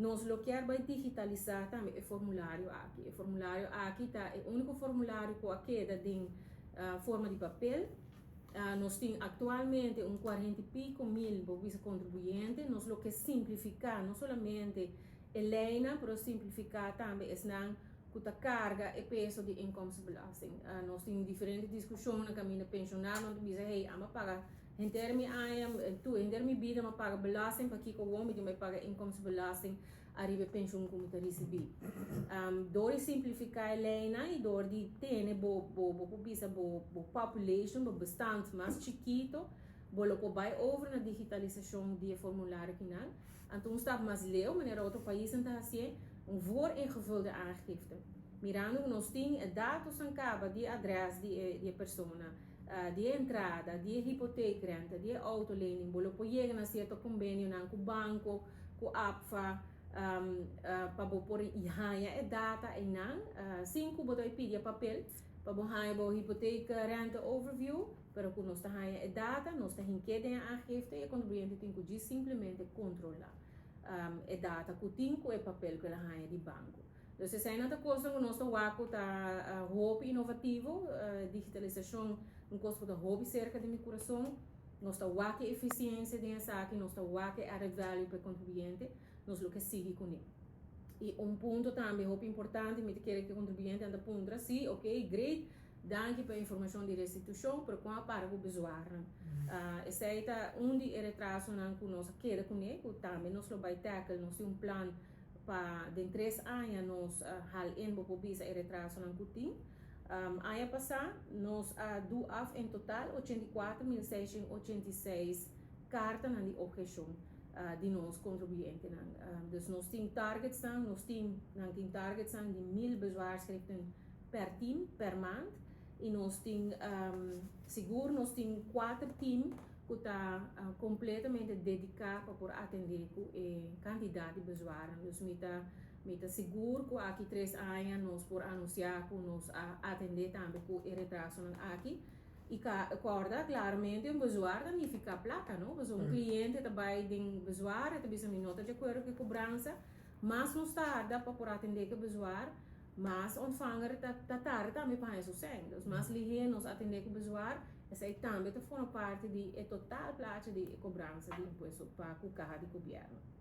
Nós lo quer vai digitalizar também o formulário aqui. O formulário aqui tá é o único formulário que queda em forma de papel. Nós temos atualmente 40 e pico mil contribuintes. Nós lo que simplificar, não somente Helena, mas simplificar também a carga e peso de inkomstenbelasting. Nós temos diferentes discussões no caminho pensionar, onde dizem, hey, eu pago em termos em termos vida, eu pago belasting, para que o homem eu pago inkomstenbelasting, arriba a pensão como te recebi. Door simplificar Helena e door de ter bo population, bo bestand mais chiquito, bolo ko vai over na digitalização de formulário final. Então está mais leu, meneer outro país está assim, voor ingevulde aangifte. Mirando nós temos dados em cabo de adres de pessoa, de entrada, de hipoteekrente, de autolening, bolo po llegar a certo convênio com o banco, com a APFA, para por ihaya data e não, 5 botou pedir papel para bohaya bo hipoteca rente overview, para que nós tenha data, nós tenha que ter aangifte e o contribuinte tem que simplesmente controlar a data que tem com o papel que ela tem de banco. Então, se é nada coisa que nós temos tá hobby inovativo, digitalização, um coisa que hobby cerca de meu coração, nós temos a eficiência dessa aqui, nós temos a added value para o contribuinte, nós lo que sigue com ele. E ponto também muito importante, me quer que o contribuinte anda ponto assim, ok, great, danke pela informação de restituição, para qual para o usuário. Esse aí tá onde retraso não que nós quer com ele, também nós lo vai tackle, nós temos plano para de 3 anos nós hal in bo bisa retraso não que tem. Ano passado nós do af em total 84.686 cartas na de objeção. De nós contribuintes. Dus nós temos targets, nós temos targets de 1000 bezwaarschriften per team, per maand. E nós temos, seguro, nós temos 4 teams que estão completamente dedicados para atender a quantidade de bezwaren. Dus met seguro que aqui 3 anos nós por anunciar que nós atender também com o retraso aqui. E acorda claramente bezwaar dan niet fica plata, não? Mas cliente também tem bezwaar, também tem nota de acordo com cobrança, mas não está para por atender que bezwaar, mas ontvanger tá tarde também para isso sendo. Mas ligeiro nós atender que bezwaar, essa aí também forma parte de total plata de cobrança de imposto para o carro de governo.